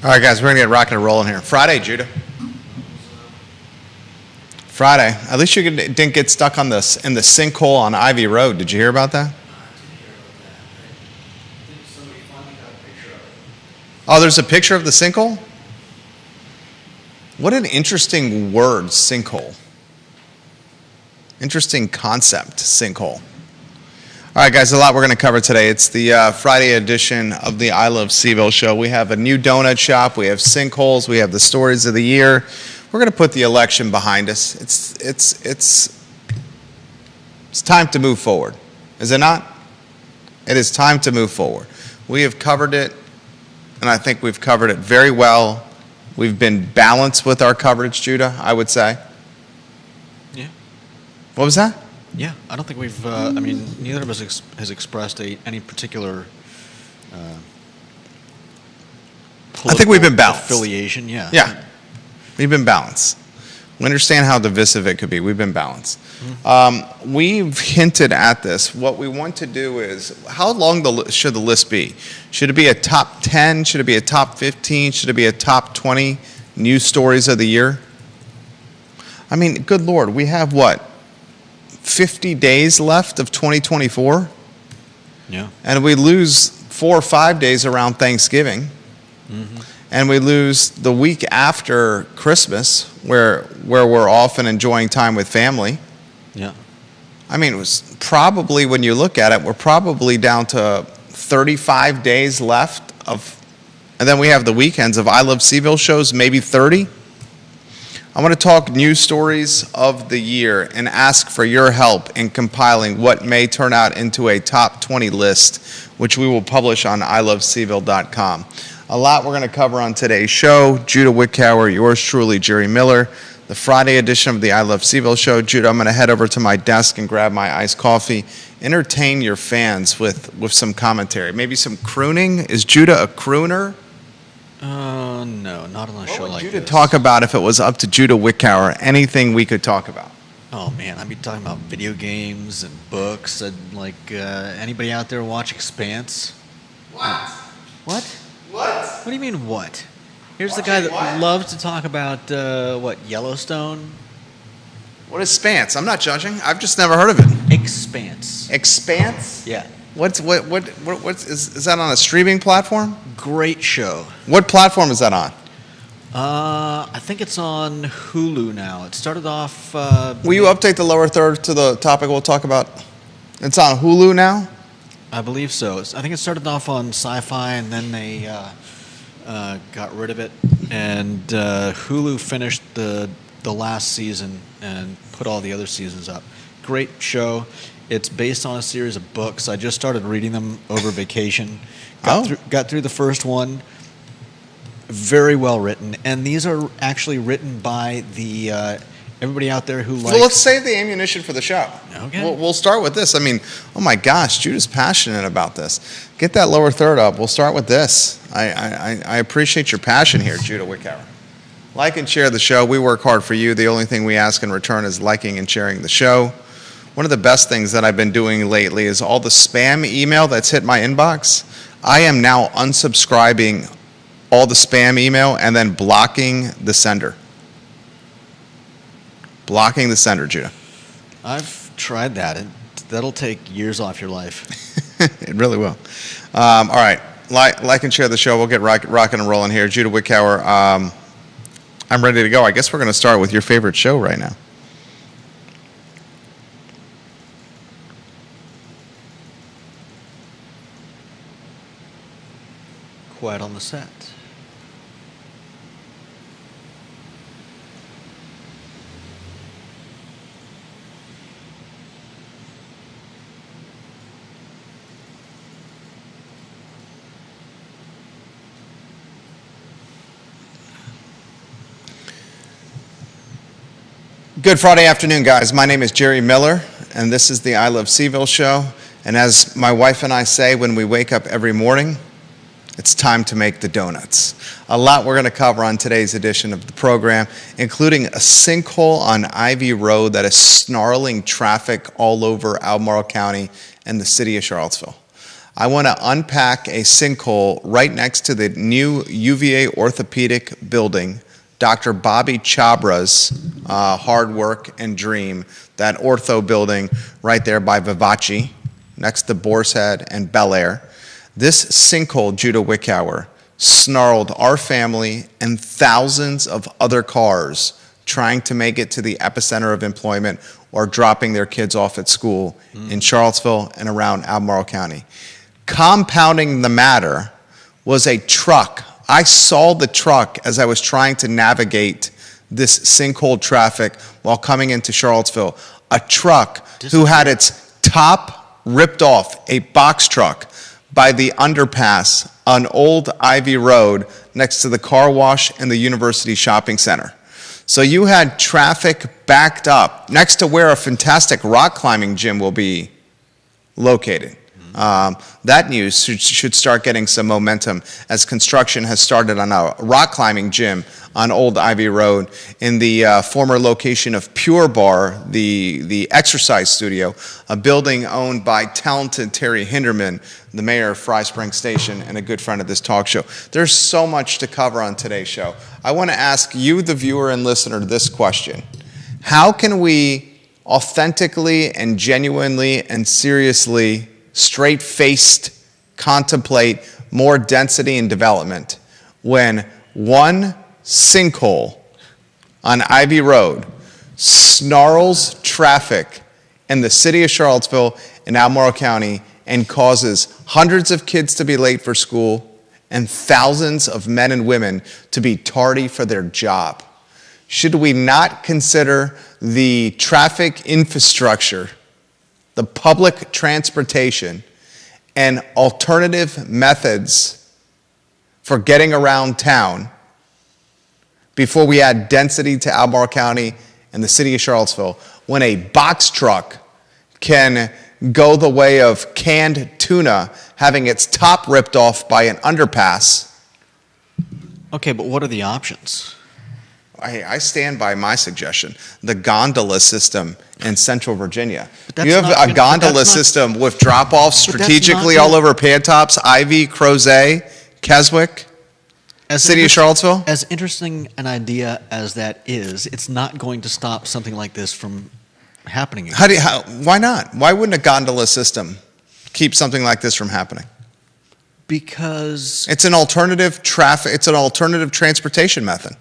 All right, guys, we're going to get rocking and rolling here. Friday, Judah. Friday. At least you didn't get stuck in the sinkhole on Ivy Road. Did you hear about that? Oh, there's a picture of the sinkhole? What an interesting word, sinkhole. Interesting concept, sinkhole. All right, guys, a lot we're going to cover today. It's the Friday edition of the I Love CVille show. We have a new donut shop. We have sinkholes. We have the stories of the year. We're going to put the election behind us. It's time to move forward. Is it not? It is time to move forward. We have covered it, and I think we've covered it very well. We've been balanced with our coverage, Judah, I would say. Yeah. What was that? Yeah, I don't think we've, neither of us has expressed any particular I think we've been balanced. Affiliation, yeah. Yeah, we've been balanced. We understand how divisive it could be. We've been balanced. Mm-hmm. We've hinted at this. What we want to do is, how long should the list be? Should it be a top 10? Should it be a top 15? Should it be a top 20 news stories of the year? I mean, good Lord, we have what? 50 days left of 2024, yeah, and we lose 4 or 5 days around Thanksgiving, and we lose the week after Christmas, where we're off and enjoying time with family. Yeah, I mean, it was probably, when you look at it, we're probably down to 35 days left of, and then we have the weekends of I Love CVille shows, maybe 30. I want to talk news stories of the year and ask for your help in compiling what may turn out into a top 20 list, which we will publish on ilovecville.com. A lot we're going to cover on today's show. Judah Wickower, yours truly, Jerry Miller. The Friday edition of the I Love CVille show. Judah, I'm going to head over to my desk and grab my iced coffee. Entertain your fans with some commentary. Maybe some crooning. Is Judah a crooner? No, not on a show like this. What would Judah talk about if it was up to Judah Wickower? Anything we could talk about? Oh, man, I'd be talking about video games and books. And anybody out there watch Expanse? What? What? What? What do you mean, what? Here's the Watching guy that what? loves to talk about, Yellowstone? What is Spance? I'm not judging. I've just never heard of it. Expanse. Expanse? Yeah. What's is that on a streaming platform? Great show. What platform is that on? I think it's on Hulu now. It started off. Will you update the lower third to the topic we'll talk about? It's on Hulu now? I believe so. I think it started off on Sci-Fi, and then they got rid of it. And Hulu finished the last season and put all the other seasons up. Great show. It's based on a series of books. I just started reading them over vacation. Got through the first one. Very well written, and these are actually written by the everybody out there who likes. Well, let's save the ammunition for the show. Okay. We'll start with this. I mean, oh my gosh, Judah's passionate about this. Get that lower third up. We'll start with this. I appreciate your passion here, Judah Wickower. Like and share the show. We work hard for you. The only thing we ask in return is liking and sharing the show. One of the best things that I've been doing lately is all the spam email that's hit my inbox. I am now unsubscribing all the spam email and then blocking the sender. Blocking the sender, Judah. I've tried that. That'll take years off your life. It really will. All right. Like and share the show. We'll get rocking and rolling here. Judah Wickower, I'm ready to go. I guess we're going to start with your favorite show right now. Quiet on the set. Good Friday afternoon, guys. My name is Jerry Miller, and this is the I Love CVille show. And as my wife and I say when we wake up every morning, it's time to make the donuts. A lot we're going to cover on today's edition of the program, including a sinkhole on Ivy Road that is snarling traffic all over Albemarle County and the city of Charlottesville. I want to unpack a sinkhole right next to the new UVA orthopedic building, Dr. Bobby Chabra's hard work and dream, that ortho building right there by Vivace, next to Boar's Head and Bel Air. This sinkhole, Judah Wickower, snarled our family and thousands of other cars trying to make it to the epicenter of employment or dropping their kids off at school in Charlottesville and around Albemarle County. Compounding the matter was a truck. I saw the truck as I was trying to navigate this sinkhole traffic while coming into Charlottesville. A truck who had its top ripped off, a box truck, by the underpass on Old Ivy Road next to the car wash and the University Shopping Center. So you had traffic backed up next to where a fantastic rock climbing gym will be located. That news should start getting some momentum as construction has started on a rock climbing gym on Old Ivy Road in the former location of Pure Bar, the exercise studio, a building owned by talented Terry Hinderman, the mayor of Fry Spring Station and a good friend of this talk show. There's so much to cover on today's show. I want to ask you, the viewer and listener, this question. How can we authentically and genuinely and seriously, straight-faced, contemplate more density and development when one sinkhole on Ivy Road snarls traffic in the city of Charlottesville and Albemarle County and causes hundreds of kids to be late for school and thousands of men and women to be tardy for their job? Should we not consider the traffic infrastructure, the public transportation, and alternative methods for getting around town before we add density to Albemarle County and the city of Charlottesville, when a box truck can go the way of canned tuna having its top ripped off by an underpass? Okay, but what are the options? I stand by my suggestion, the gondola system in Central Virginia. that's You have not a gonna- gondola that's not- system with drop-offs But that's strategically not all gonna- over Pantops, Ivy, Crozet, Keswick, As city of interest- Charlottesville. As interesting an idea as that is, it's not going to stop something like this from happening again. Why not? Why wouldn't a gondola system keep something like this from happening? Because It's an alternative transportation method.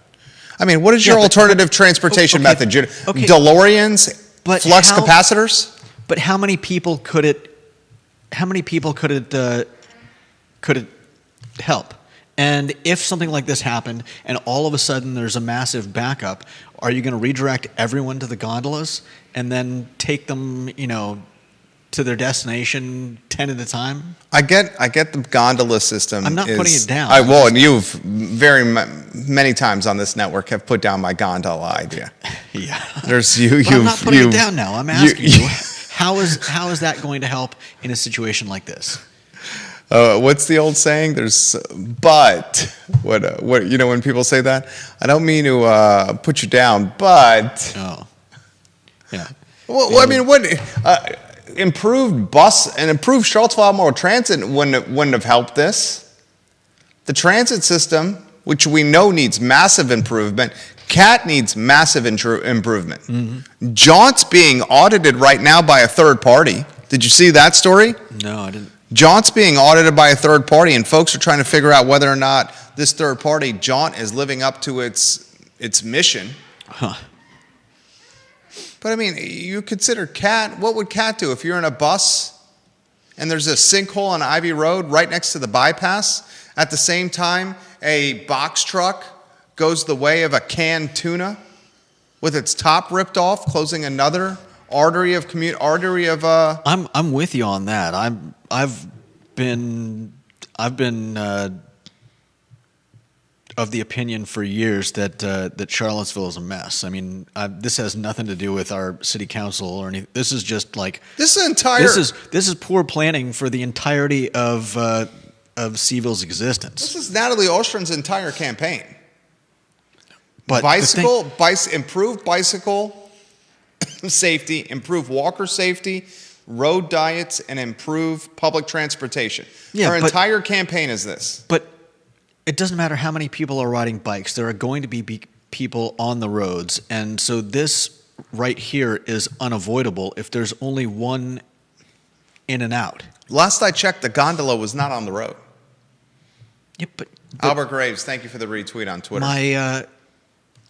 I mean, what is your Yeah, but- alternative transportation okay, method? Judah? okay. DeLoreans, But flux how- capacitors? But how many people could it help? And if something like this happened, and all of a sudden there's a massive backup, are you going to redirect everyone to the gondolas and then take them, to their destination 10 at a time? I get the gondola system. I'm not putting it down. And you've many times on this network have put down my gondola idea. Yeah. There's you. But I'm not putting it down now. I'm asking you, how is that going to help in a situation like this? What's the old saying? What when people say that, I don't mean to put you down, but Oh, yeah. well, I mean, improved Charlottesville Albemarle transit wouldn't have helped this. The transit system, which we know needs massive improvement, CAT needs massive improvement. Mm-hmm. Jaunt's being audited right now by a third party. Did you see that story? No, I didn't. Jaunt's being audited by a third party, and folks are trying to figure out whether or not this third party, Jaunt, is living up to its mission. Huh. But I mean, you consider CAT. What would CAT do if you're in a bus and there's a sinkhole on Ivy Road right next to the bypass? At the same time, a box truck goes the way of a canned tuna with its top ripped off, closing another artery of I'm with you on that. I've been of the opinion for years that Charlottesville is a mess. I mean, this has nothing to do with our city council or anything. This is just like this entire. this is poor planning for the entirety of Seville's existence. This is Natalie Ostron's entire campaign. But Improve bicycle safety, improve walker safety, road diets, and improve public transportation. Yeah, Our but- entire campaign is this. But it doesn't matter how many people are riding bikes. There are going to be people on the roads. And so this right here is unavoidable if there's only one in and out. Last I checked, the gondola was not on the road. Yeah, but Albert Graves, thank you for the retweet on Twitter. my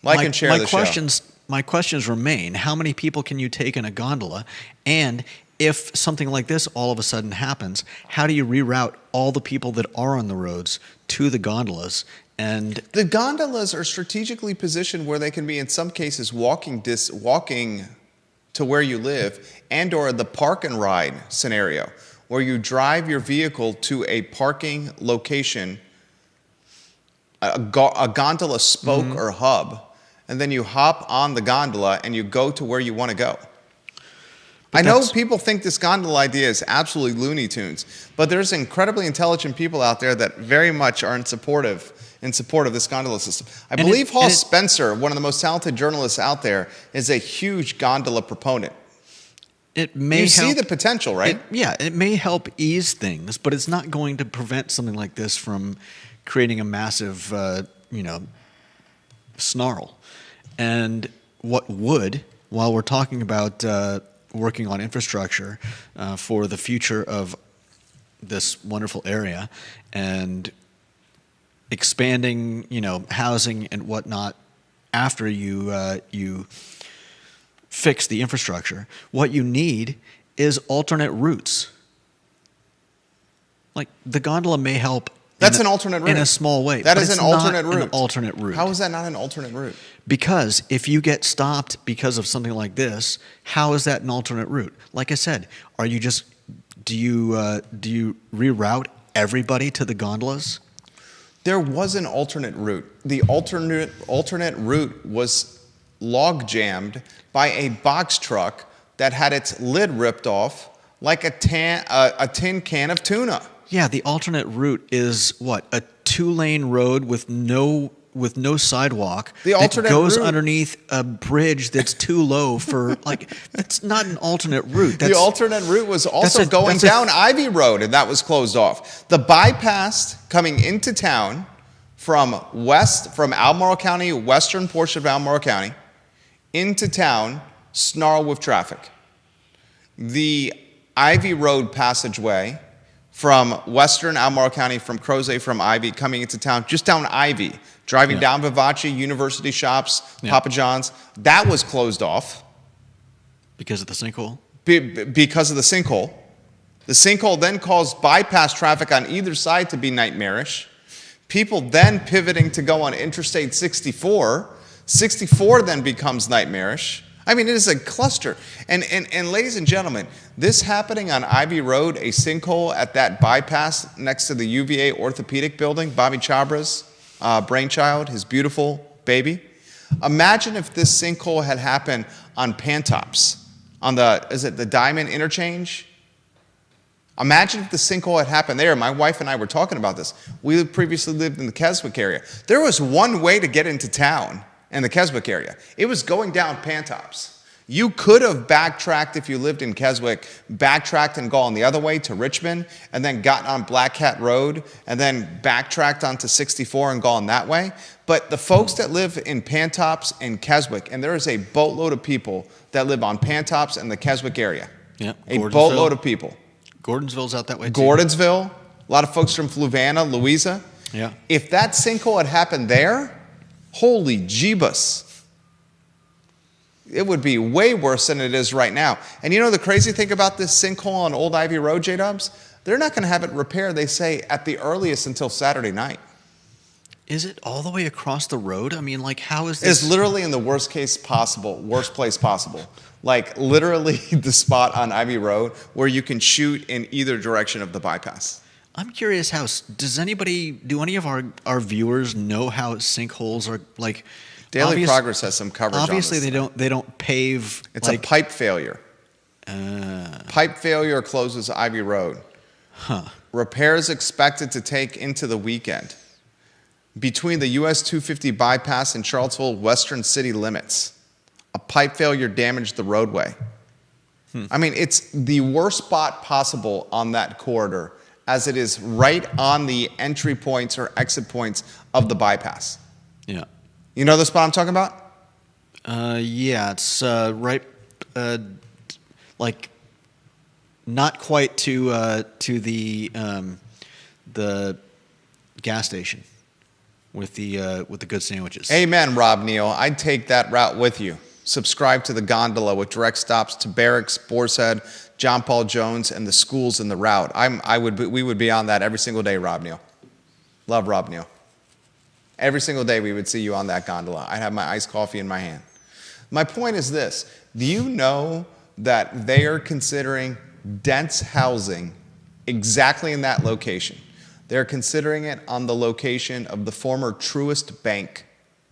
and share my the questions my questions remain: how many people can you take in a gondola? And if something like this all of a sudden happens, how do you reroute all the people that are on the roads to the gondolas? And The gondolas are strategically positioned where they can be, in some cases, walking to where you live, and or the park and ride scenario, where you drive your vehicle to a parking location, a gondola spoke or hub, and then you hop on the gondola and you go to where you want to go. I know people think this gondola idea is absolutely Looney Tunes, but there's incredibly intelligent people out there that very much are in support of this gondola system. I believe Hall Spencer, one of the most talented journalists out there, is a huge gondola proponent. it may You see help- the potential, right? it may help ease things, but it's not going to prevent something like this from creating a massive, snarl. And what would, while we're talking about working on infrastructure for the future of this wonderful area and expanding, housing and whatnot after you fix the infrastructure, what you need is alternate routes. Like the gondola may help. That's an alternate route. In a small way. That but is it's an alternate not route. An alternate route. How is that not an alternate route? Because if you get stopped because of something like this, how is that an alternate route? Like I said, do you reroute everybody to the gondolas? There was an alternate route. The alternate route was log jammed by a box truck that had its lid ripped off like a tin can of tuna. Yeah, the alternate route is what? A 2-lane road with no sidewalk The alternate that goes route- underneath a bridge that's too low for it's not an alternate route. The alternate route was also that's going a- down Ivy Road, and that was closed off. The bypass coming into town from Albemarle County, western portion of Albemarle County, into town, snarl with traffic. The Ivy Road passageway from western Albemarle County, from Crozet, from Ivy, coming into town, just down Ivy, driving down Vivace, University Shops, Papa John's, that was closed off. because of the sinkhole. Because of the sinkhole. The sinkhole then caused bypass traffic on either side to be nightmarish. People then pivoting to go on Interstate 64. 64 then becomes nightmarish. I mean, it is a cluster. And ladies and gentlemen, this happening on Ivy Road, a sinkhole at that bypass next to the UVA orthopedic building, Bobby Chabra's brainchild, his beautiful baby. Imagine if this sinkhole had happened on Pantops, on the Diamond Interchange? Imagine if the sinkhole had happened there. My wife and I were talking about this. We previously lived in the Keswick area. There was one way to get into town in the Keswick area. It was going down Pantops. You could have backtracked if you lived in Keswick, backtracked and gone the other way to Richmond, and then gotten on Black Cat Road, and then backtracked onto 64 and gone that way. But the folks that live in Pantops and Keswick, and there is a boatload of people that live on Pantops and the Keswick area. Yeah, A boatload of people. Gordonsville's out that way too. Gordonsville, a lot of folks from Fluvanna, Louisa. Yeah. If that sinkhole had happened there, holy jeebus. It would be way worse than it is right now. And you know the crazy thing about this sinkhole on Old Ivy Road, J-Dubs? They're not going to have it repaired, they say, at the earliest until Saturday night. Is it all the way across the road? I mean, like, how is this? It's literally in the worst place possible. Like, literally the spot on Ivy Road where you can shoot in either direction of the bypass. I'm curious do any of our viewers know how sinkholes are like? Daily Progress has some coverage Obviously, on this. they don't pave. It's a pipe failure. Pipe failure closes Ivy Road. Repairs expected to take into the weekend. Between the US 250 bypass and Charlottesville western city limits, a pipe failure damaged the roadway. I mean, it's the worst spot possible on that corridor, as it is right on the entry points or exit points of the bypass. Yeah. You know the spot I'm talking about? Yeah, it's right, like not quite to the gas station with the good sandwiches. Amen, Rob Neal. I'd take that route with you. Subscribe to the gondola with direct stops to Barracks, Boar's Head, John Paul Jones, and the schools in the route. We would be on that every single day, Rob Neal. Love Rob Neal. Every single day we would see you on that gondola. I'd have my iced coffee in my hand. My point is this. Do you know that they are considering dense housing exactly in that location? They're considering it on the location of the former Truist Bank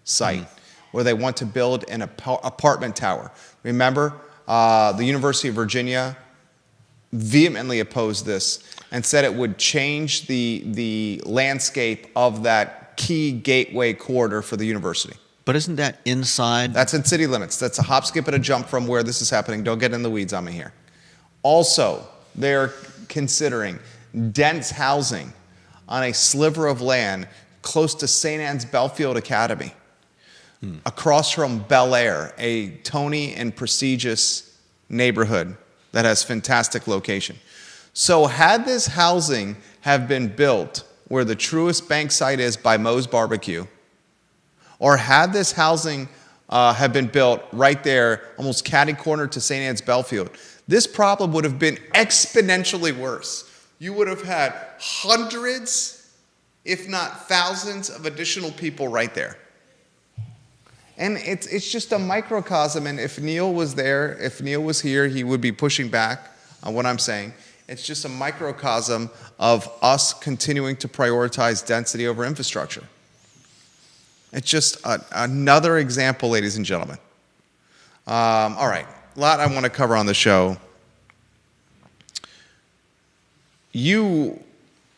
site, where they want to build an apartment tower. Remember, the University of Virginia vehemently opposed this and said it would change the landscape of that key gateway corridor for the university. But isn't that inside? That's in city limits. That's a hop, skip, and a jump from where this is happening. Don't get in the weeds on me here. Also, they're considering dense housing on a sliver of land close to St. Anne's Belfield Academy, across from Bel Air, a Tony and prestigious neighborhood that has fantastic location. So had this housing have been built where the Truist Bank site is by Moe's Barbecue, or had this housing have been built right there, almost catty corner to St. Anne's Belfield, this problem would have been exponentially worse. You would have had hundreds, if not thousands, of additional people right there. And it's just a microcosm, and if Neal was there, if Neal was here, he would be pushing back on what I'm saying. It's just a microcosm of us continuing to prioritize density over infrastructure. It's just another example, ladies and gentlemen. All right, a lot I want to cover on the show. You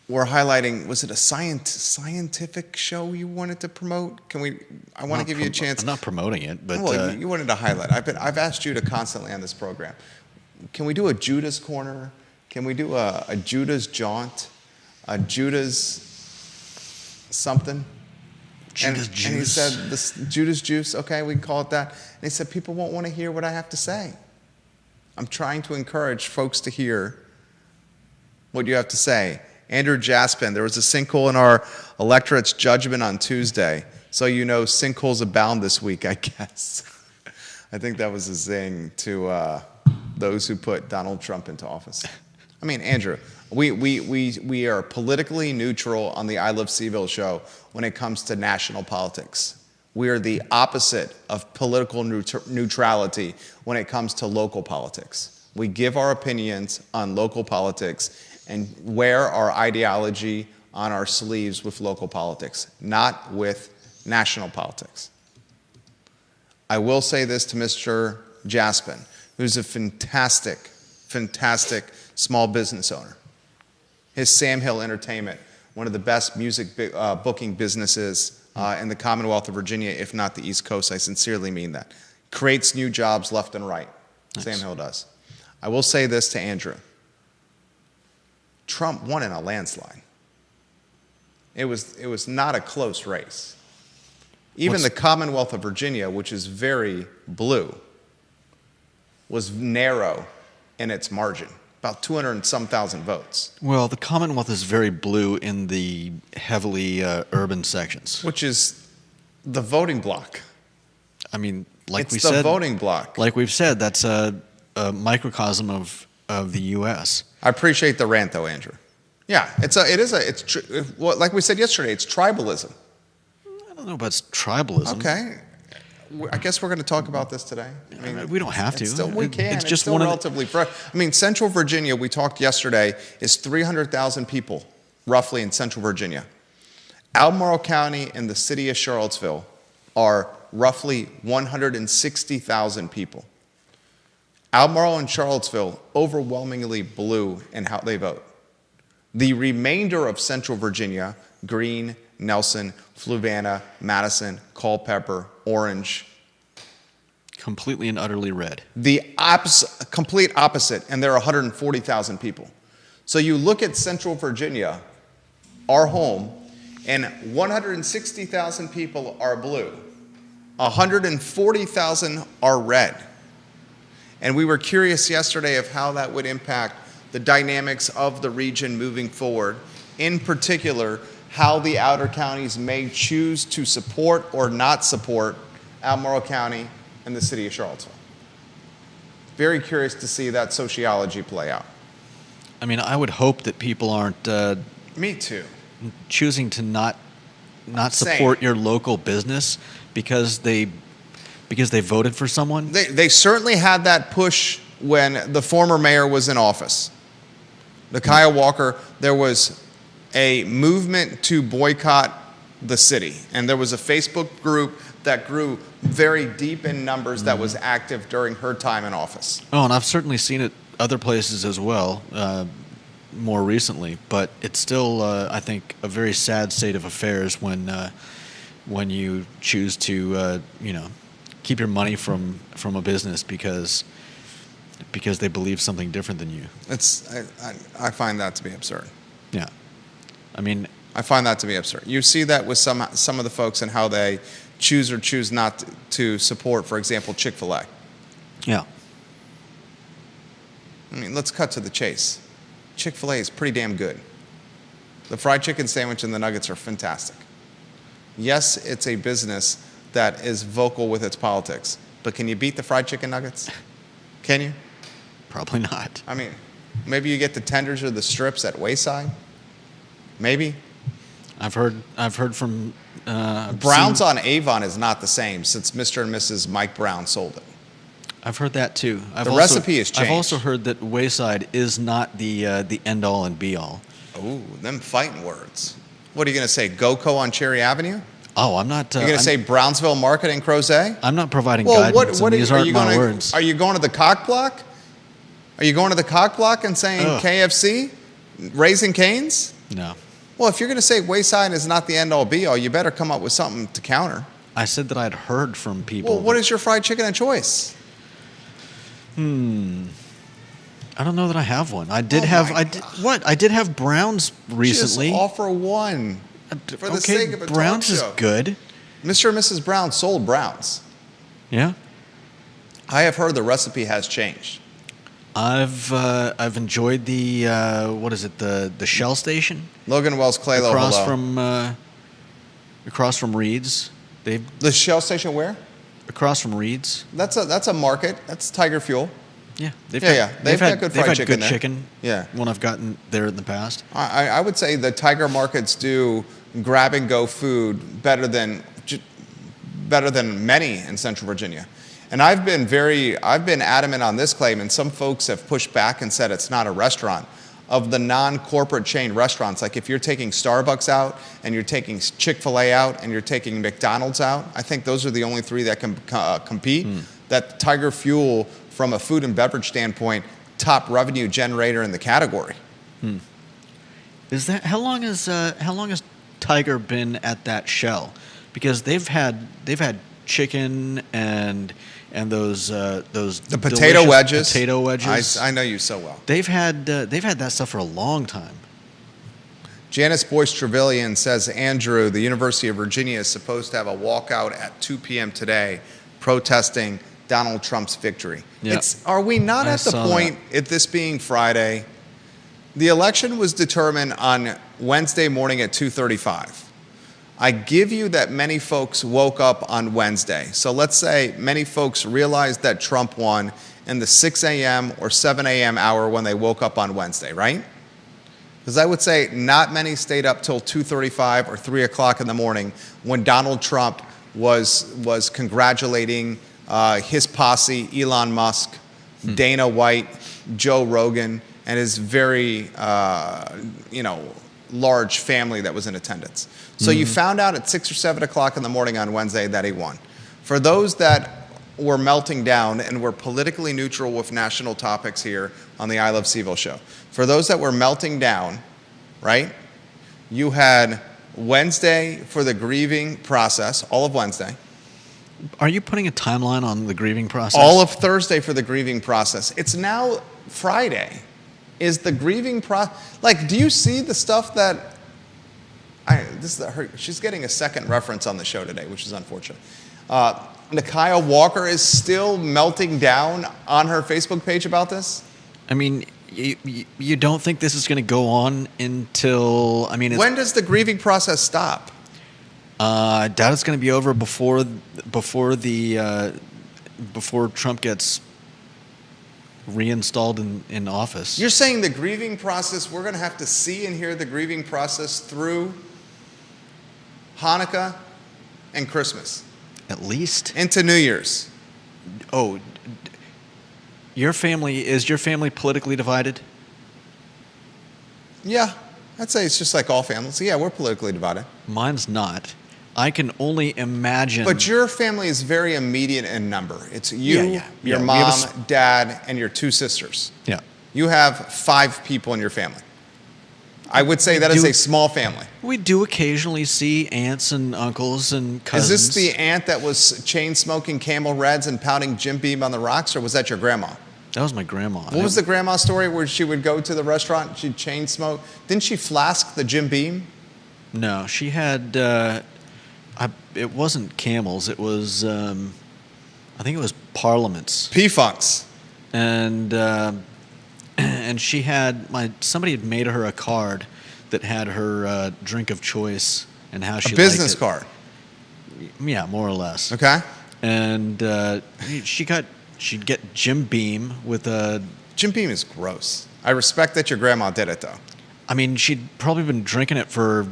were highlighting, was it a scientific show you wanted to promote? I want to give you a chance. I'm not promoting it, but Well, you wanted to highlight. I've asked you to constantly on this program. Can we do a Judas corner? Can we do a Judas jaunt? A Judas something? Judas juice. And he said, this Judas juice, okay, we can call it that. And he said, people won't want to hear what I have to say. I'm trying to encourage folks to hear what you have to say. Andrew Jaspin, there was a sinkhole in our electorate's judgment on Tuesday. So you know sinkholes abound this week, I guess. I think that was a zing to those who put Donald Trump into office. I mean, Andrew, we are politically neutral on the I Love Seville show when it comes to national politics. We are the opposite of political neutrality when it comes to local politics. We give our opinions on local politics and wear our ideology on our sleeves with local politics, not with national politics. I will say this to Mr. Jaspin, who's a fantastic small business owner. His Sam Hill Entertainment, one of the best music booking businesses in the Commonwealth of Virginia, if not the East Coast. I sincerely mean that. Creates new jobs left and right. Nice. Sam Hill does. I will say this to Andrew. Trump won in a landslide. It was not a close race. Even the Commonwealth of Virginia, which is very blue, was narrow in its margin, about 200 and some thousand votes. Well, the Commonwealth is very blue in the heavily urban sections. Which is the voting bloc. I mean, it's the voting bloc. Like we've said, that's a microcosm of the U.S. I appreciate the rant, though, Andrew. Yeah, like we said yesterday, it's tribalism. I don't know about tribalism. Okay. I guess we're going to talk about this today. I mean, we don't have to. We can. It's just still relatively fresh. I mean, Central Virginia, we talked yesterday, is 300,000 people, roughly, in Central Virginia. Albemarle County and the city of Charlottesville are roughly 160,000 people. Albemarle and Charlottesville overwhelmingly blue in how they vote. The remainder of Central Virginia, Greene, Nelson, Fluvanna, Madison, Culpeper, Orange, completely and utterly red. The complete opposite, and there are 140,000 people. So you look at Central Virginia, our home, and 160,000 people are blue. 140,000 are red. And we were curious yesterday of how that would impact the dynamics of the region moving forward. In particular, how the outer counties may choose to support or not support Albemarle County and the city of Charlottesville. Very curious to see that sociology play out. I mean, I would hope that people aren't Me too. choosing to not Same. support your local business because they voted for someone. They certainly had that push when the former mayor was in office. Kyle Walker, there was a movement to boycott the city. And there was a Facebook group that grew very deep in numbers that was active during her time in office. Oh, and I've certainly seen it other places as well, more recently. But it's still, I think, a very sad state of affairs when you choose to, keep your money from a business because they believe something different than you. I find that to be absurd. Yeah, I mean, I find that to be absurd. You see that with some of the folks and how they choose or choose not to support, for example, Chick-fil-A. yeah. I mean, let's cut to the chase. Chick-fil-A is pretty damn good. The fried chicken sandwich and the nuggets are fantastic. Yes, it's a business that is vocal with its politics, but can you beat the fried chicken nuggets? Can you? Probably not. I mean, maybe you get the tenders or the strips at Wayside. Maybe. I've heard from Brown's on Avon is not the same since Mr. and Mrs. Mike Brown sold it. I've heard that too. The recipe has changed. I've also heard that Wayside is not the end all and be all. Oh, them fighting words. What are you going to say? GoCo on Cherry Avenue? Oh, I'm not. You're going to say Brownsville Market in Crozet? I'm not providing Well, guidance. what and these are aren't you my going words. Are you going to the cock block? Are you going to the cock block and saying Ugh. KFC? Raising Cane's? No, Well, if you're going to say Wayside is not the end all be all, you better come up with something to counter. I said that I'd heard from people. Well, what is your fried chicken of choice? I don't know that I have one. I did Oh have. my I did have Browns recently. Just offer one for the sake of a Browns talk is show. good. Mr. and Mrs. Brown sold Browns. Yeah, I have heard the recipe has changed. I've enjoyed the what is it, the Shell Station Logan Wells Claylow, across from Reed's. the Shell Station where? Across from Reed's. That's a market. That's Tiger Fuel. Yeah, They've got good fried chicken good there. chicken. Yeah. When I've gotten there in the past. I would say the Tiger markets do grab and go food better than many in Central Virginia. And I've been adamant on this claim, and some folks have pushed back and said it's not a restaurant. Of the non-corporate chain restaurants, like if you're taking Starbucks out and you're taking Chick-fil-A out and you're taking McDonald's out, I think those are the only three that can compete. That Tiger Fuel, from a food and beverage standpoint, top revenue generator in the category. Is that how long has Tiger been at that Shell? Because they've had chicken and those The potato wedges. Potato wedges. I know you so well. They've had that stuff for a long time. Janice Boyce Trevelyan says, Andrew, the University of Virginia is supposed to have a walkout at 2 p.m. today protesting Donald Trump's victory. Yep. Are we not I at the saw point, at this being Friday, the election was determined on Wednesday morning at 2:35. I give you that many folks woke up on Wednesday. So let's say many folks realized that Trump won in the 6 a.m. or 7 a.m. hour when they woke up on Wednesday, right? Because I would say not many stayed up till 2:35 or 3 o'clock in the morning when Donald Trump was congratulating his posse, Elon Musk, Dana White, Joe Rogan, and his very large family that was in attendance. So you found out at 6 or 7 o'clock in the morning on Wednesday that he won. For those that were melting down, and we're politically neutral with national topics here on the I Love CVille show. For those that were melting down, right, you had Wednesday for the grieving process, all of Wednesday. Are you putting a timeline on the grieving process? All of Thursday for the grieving process. It's now Friday. Is the grieving like? Do you see the stuff that? She's getting a second reference on the show today, which is unfortunate. Nakia Walker is still melting down on her Facebook page about this. I mean, you don't think this is going to go on until? I mean, When does the grieving process stop? I doubt it's going to be over before Trump gets reinstalled in office. You're saying the grieving process, we're going to have to see and hear the grieving process through Hanukkah and Christmas. At least Into New Year's. Oh, is your family politically divided? Yeah, I'd say it's just like all families. Yeah, we're politically divided. Mine's not. I can only imagine. But your family is very immediate in number. It's you, Yeah. your We mom, have dad, and your two sisters. Yeah. You have 5 people in your family. I would say that is a small family. We do occasionally see aunts and uncles and cousins. Is this the aunt that was chain smoking Camel Reds and pounding Jim Beam on the rocks, or was that your grandma? That was my grandma. What was the grandma story where she would go to the restaurant, she'd chain smoke? Didn't she flask the Jim Beam? No, she had. It wasn't Camels. It was. I think it was Parliaments. P-Funks. And she had somebody had made her a card that had her drink of choice and how she A business liked card. it. Yeah, more or less. Okay. And she'd get Jim Beam with a. Jim Beam is gross. I respect that your grandma did it, though. I mean, she'd probably been drinking it for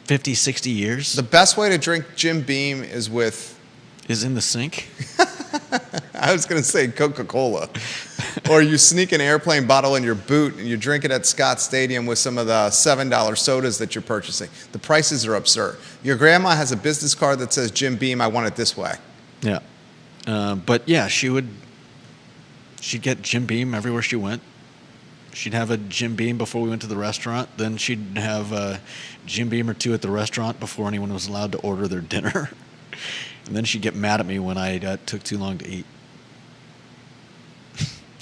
50, 60 years. The best way to drink Jim Beam is with, Is in the sink. I was going to say Coca-Cola. Or you sneak an airplane bottle in your boot and you drink it at Scott Stadium with some of the $7 sodas that you're purchasing. The prices are absurd. Your grandma has a business card that says, Jim Beam, I want it this way. Yeah. But yeah, she'd get Jim Beam everywhere she went. She'd have a Jim Beam before we went to the restaurant. Then she'd have a Jim Beam or 2 at the restaurant before anyone was allowed to order their dinner. And then she'd get mad at me when I took too long to eat.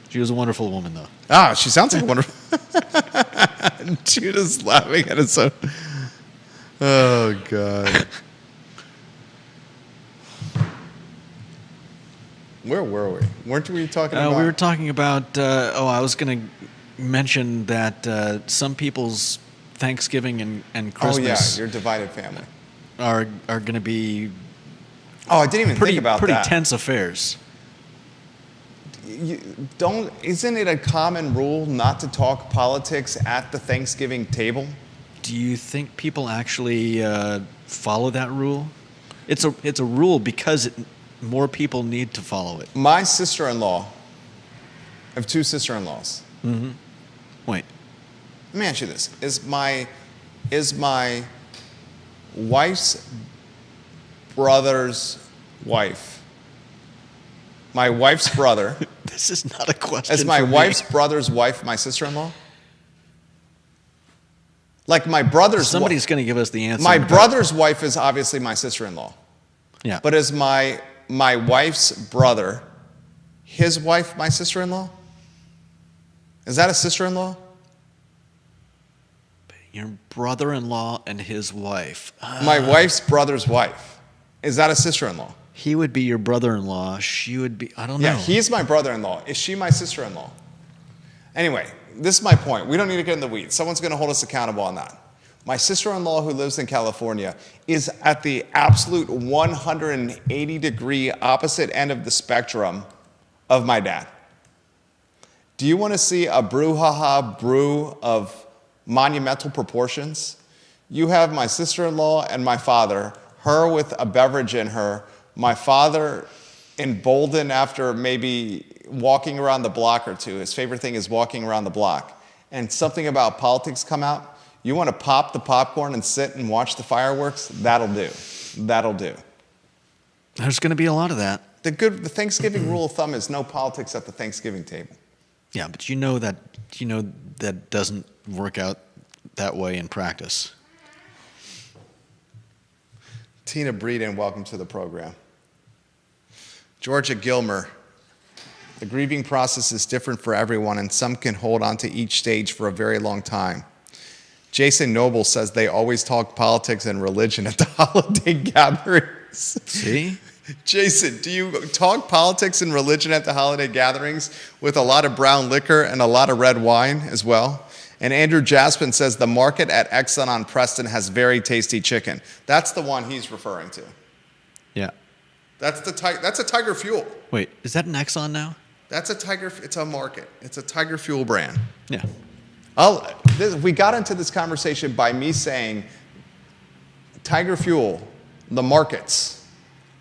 She was a wonderful woman, though. Ah, she sounds like a wonderful. Judah's laughing at it so. Oh, God. Where were we? Weren't we talking about? We were talking about. I was going to mention that some people's Thanksgiving and Christmas. Oh, yeah, your divided family. Are going to be. Oh, I didn't even think about pretty that. tense affairs. Isn't it a common rule not to talk politics at the Thanksgiving table? Do you think people actually follow that rule? It's a rule because more people need to follow it. My sister-in-law, I have 2 sister-in-laws. Mm-hmm. Wait. Let me ask you this: Is my wife's brother's wife, my wife's brother? This is not a question. Is my for me. wife's brother's wife my sister-in-law? Like my brother's. Somebody's going to give us the answer. My brother's wife is obviously my sister-in-law. Yeah. But is my wife's brother, his wife, my sister-in-law? Is that a sister-in-law? Your brother-in-law and his wife. My wife's brother's wife. Is that a sister-in-law? He would be your brother-in-law. She would be. I don't know. Yeah, he's my brother-in-law. Is she my sister-in-law? Anyway, this is my point. We don't need to get in the weeds. Someone's going to hold us accountable on that. My sister-in-law who lives in California is at the absolute 180-degree opposite end of the spectrum of my dad. Do you want to see a brouhaha brew of monumental proportions? You have my sister-in-law and my father, her with a beverage in her, my father emboldened after maybe walking around the block or 2. His favorite thing is walking around the block. And something about politics come out. You want to pop the popcorn and sit and watch the fireworks? That'll do. That'll do. There's going to be a lot of that. The Thanksgiving rule of thumb is no politics at the Thanksgiving table. Yeah, but you know that doesn't work out that way in practice. Tina Breeden, welcome to the program. Georgia Gilmer. The grieving process is different for everyone, and some can hold on to each stage for a very long time. Jason Noble says they always talk politics and religion at the holiday gatherings. See? Jason, do you talk politics and religion at the holiday gatherings with a lot of brown liquor and a lot of red wine as well? And Andrew Jaspin says the market at Exxon on Preston has very tasty chicken. That's the one he's referring to. Yeah. That's a Tiger Fuel. Wait, is that an Exxon now? It's a market. It's a Tiger Fuel brand. Yeah. We got into this conversation by me saying Tiger Fuel, the markets,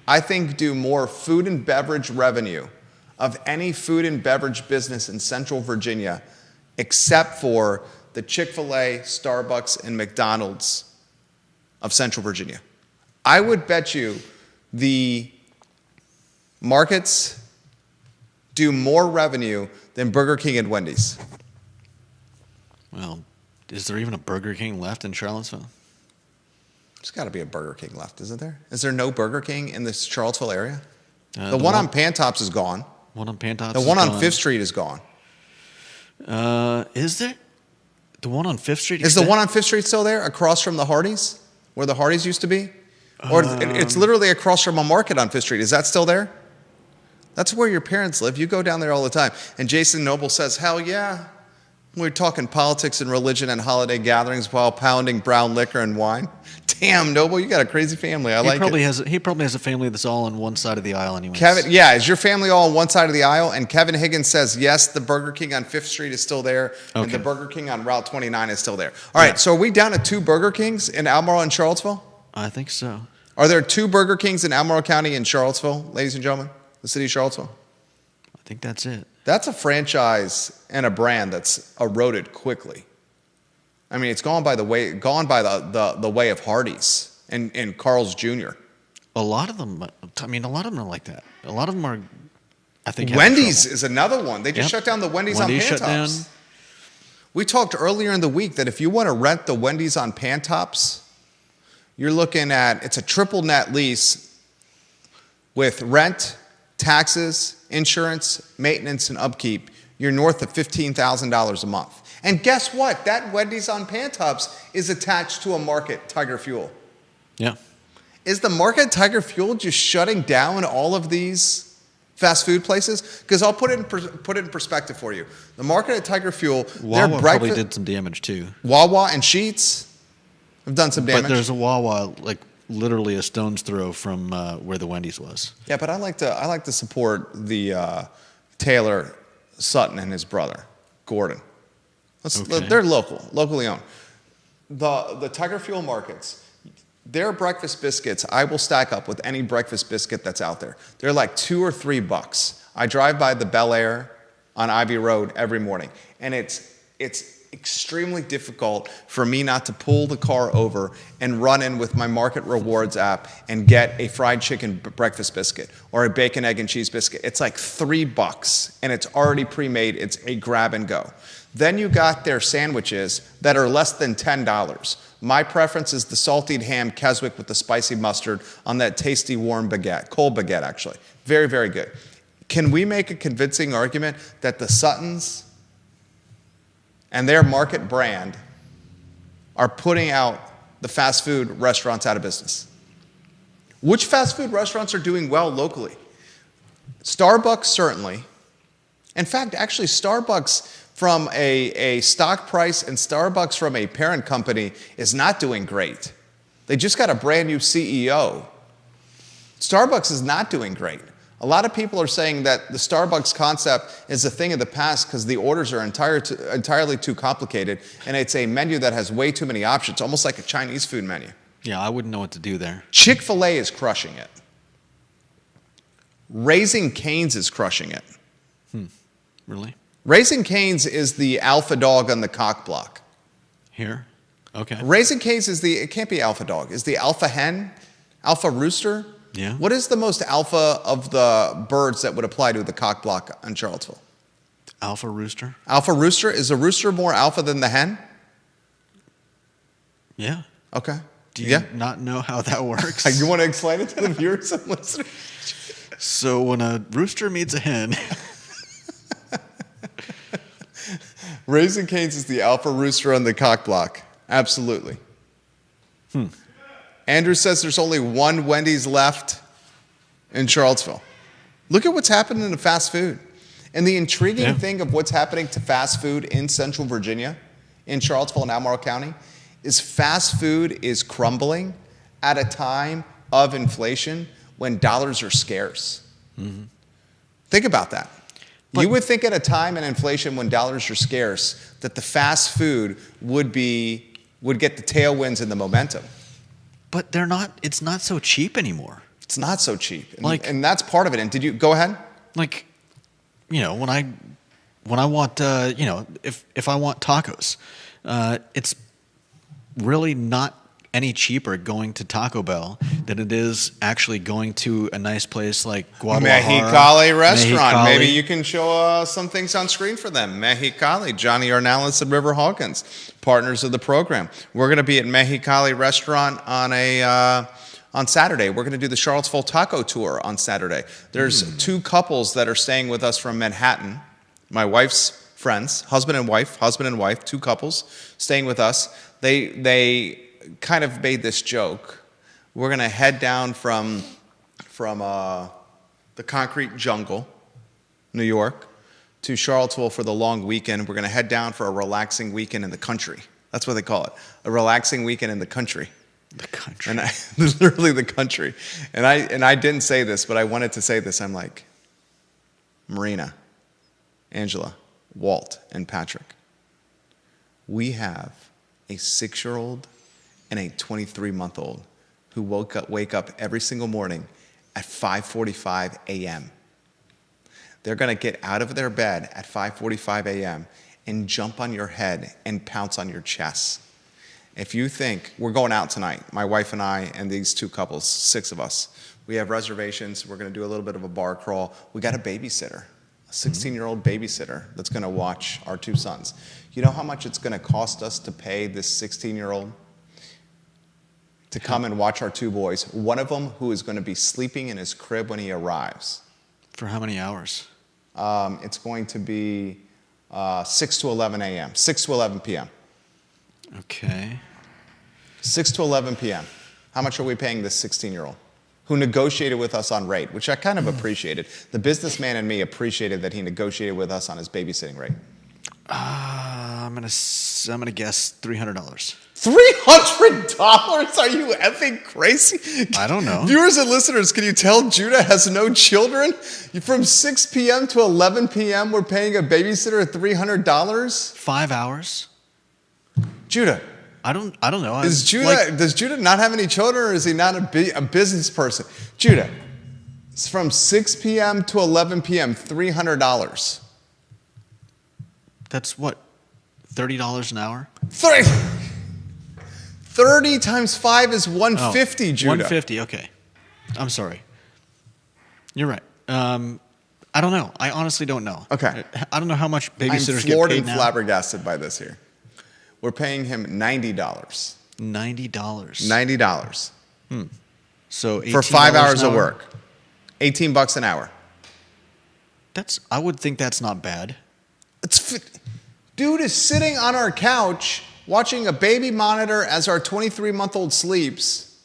I think do more food and beverage revenue of any food and beverage business in Central Virginia except for the Chick-fil-A, Starbucks, and McDonald's of Central Virginia. I would bet you the markets do more revenue than Burger King and Wendy's. Well, is there even a Burger King left in Charlottesville? There's got to be a Burger King left, isn't there? Is there no Burger King in this Charlottesville area? The one on Pantops is gone. One on Pantops. The one on Fifth Street is gone. Is there? The one on Fifth Street? Is the one on Fifth Street still there, across from the Hardee's, where the Hardee's used to be? Or it's literally across from a market on Fifth Street. Is that still there? That's where your parents live. You go down there all the time. And Jason Noble says, hell yeah. We're talking politics and religion and holiday gatherings while pounding brown liquor and wine. Damn, Noble, you got a crazy family. He probably has a family that's all on one side of the aisle anyway. Kevin, yeah, is your family all on one side of the aisle? And Kevin Higgins says, yes, the Burger King on Fifth Street is still there, and the Burger King on Route 29 is still there. All right, so are we down to 2 Burger Kings in Albemarle and Charlottesville? I think so. Are there 2 Burger Kings in Albemarle County and Charlottesville, ladies and gentlemen? The city of Charlottesville? I think that's it. That's a franchise and a brand that's eroded quickly. I mean, it's gone by the way of Hardee's and Carl's Jr. A lot of them are like that. A lot of them are, I think. Wendy's is another one. They just shut down the Wendy's on shut down. Pantops. We talked earlier in the week that if you want to rent the Wendy's on Pantops, you're looking at, it's a triple net lease with rent, taxes, insurance, maintenance, and upkeep. You're north of $15,000 a month. And guess what? That Wendy's on Pantops is attached to a market, Tiger Fuel. Yeah. Is the market Tiger Fuel just shutting down all of these fast food places? Because I'll put it in perspective for you. The market at Tiger Fuel, Wawa probably did some damage too. Wawa and Sheetz have done some damage. But there's a Wawa like literally a stone's throw from where the Wendy's was. Yeah, but I like to support the Taylor Sutton and his brother Gordon. They're locally owned. The Tiger Fuel markets, their breakfast biscuits, I will stack up with any breakfast biscuit that's out there. They're like $2 or $3. I drive by the Bel Air on Ivy Road every morning, and it's extremely difficult for me not to pull the car over and run in with my Market Rewards app and get a fried chicken breakfast biscuit or a bacon, egg, and cheese biscuit. It's like $3, and it's already pre-made. It's a grab and go. Then you got their sandwiches that are less than $10. My preference is the salted ham Keswick with the spicy mustard on that tasty warm baguette, cold baguette actually. Very, very good. Can we make a convincing argument that the Suttons and their market brand are putting out the fast food restaurants out of business? Which fast food restaurants are doing well locally? Starbucks, certainly. In fact, actually, Starbucks from a stock price and Starbucks from a parent company is not doing great. They just got a brand new CEO. Starbucks is not doing great. A lot of people are saying that the Starbucks concept is a thing of the past because the orders are entirely too complicated, and it's a menu that has way too many options, almost like a Chinese food menu. Yeah, I wouldn't know what to do there. Chick-fil-A is crushing it. Raising Cane's is crushing it. Really? Raising Cane's is the alpha dog on the cock block. Here? Okay. Raising Cane's it can't be alpha dog, is the alpha hen, alpha rooster? Yeah. What is the most alpha of the birds that would apply to the cock block on Charlottesville? Alpha rooster? Alpha rooster? Is a rooster more alpha than the hen? Yeah. Okay. Do you not know how that works? You want to explain it to the viewers and listeners? So when a rooster meets a hen, Raising Cane's is the alpha rooster on the cock block. Absolutely. Andrew says there's only one Wendy's left in Charlottesville. Look at what's happening to fast food. And the intriguing thing of what's happening to fast food in Central Virginia, in Charlottesville and Albemarle County, is fast food is crumbling at a time of inflation when dollars are scarce. Think about that. You would think at a time in inflation when dollars are scarce that the fast food would get the tailwinds and the momentum. but they're not. It's not so cheap anymore. It's not so cheap. And Like- that's part of it. And did you go ahead? Like, when I want, if I want tacos, it's really not any cheaper going to Taco Bell than it is actually going to a nice place like Guadalajara. Mexicali restaurant. Mexicali. Maybe you can show some things on screen for them. Mexicali, Johnny Ornalis and River Hawkins, partners of the program. We're going to be at Mexicali restaurant on Saturday. We're going to do the Charlottesville Taco Tour on Saturday. There's two couples that are staying with us from Manhattan. My wife's friends, husband and wife, two couples staying with us. They kind of made this joke. We're going to head down from the concrete jungle, New York, to Charlottesville for the long weekend. We're going to head down for a relaxing weekend in the country. That's what they call it, a relaxing weekend in the country. The country. And literally the country. And I didn't say this, but I wanted to say this. I'm like, Marina, Angela, Walt, and Patrick, we have a 6-year-old and a 23-month-old who wake up every single morning at 5:45 a.m. They're going to get out of their bed at 5:45 a.m. and jump on your head and pounce on your chest. If you think we're going out tonight, my wife and I and these two couples, 6 of us, we have reservations. We're going to do a little bit of a bar crawl. We got a babysitter, a 16-year-old babysitter that's going to watch our 2 sons. You know how much it's going to cost us to pay this 16-year-old to come and watch our 2 boys? One of them who is going to be sleeping in his crib when he arrives. For how many hours? It's going to be 6 to 11 a.m., 6 to 11 p.m. Okay. 6 to 11 p.m. How much are we paying this 16-year-old who negotiated with us on rate, which I kind of appreciated. The businessman in me appreciated that he negotiated with us on his babysitting rate. I'm gonna guess $300. $300? Are you effing crazy? I don't know. Viewers and listeners, can you tell Judah has no children? From 6 p.m. to 11 p.m., we're paying a babysitter $300? 5 hours? Judah, I don't know. does Judah not have any children, or is he not a business person? Judah, it's from 6 p.m. to 11 p.m., $300. That's what, $30 an hour? 30 times 5 is 150, Judah. 150. Okay. I'm sorry. You're right. I don't know. I honestly don't know. Okay. I don't know how much I'm babysitters get floored paid and now. flabbergasted by this here. We're paying him $90. $90. $90 So $18 for 5 hours an of hour? work. $18 an hour. I would think that's not bad. Dude is sitting on our couch watching a baby monitor as our 23-month-old sleeps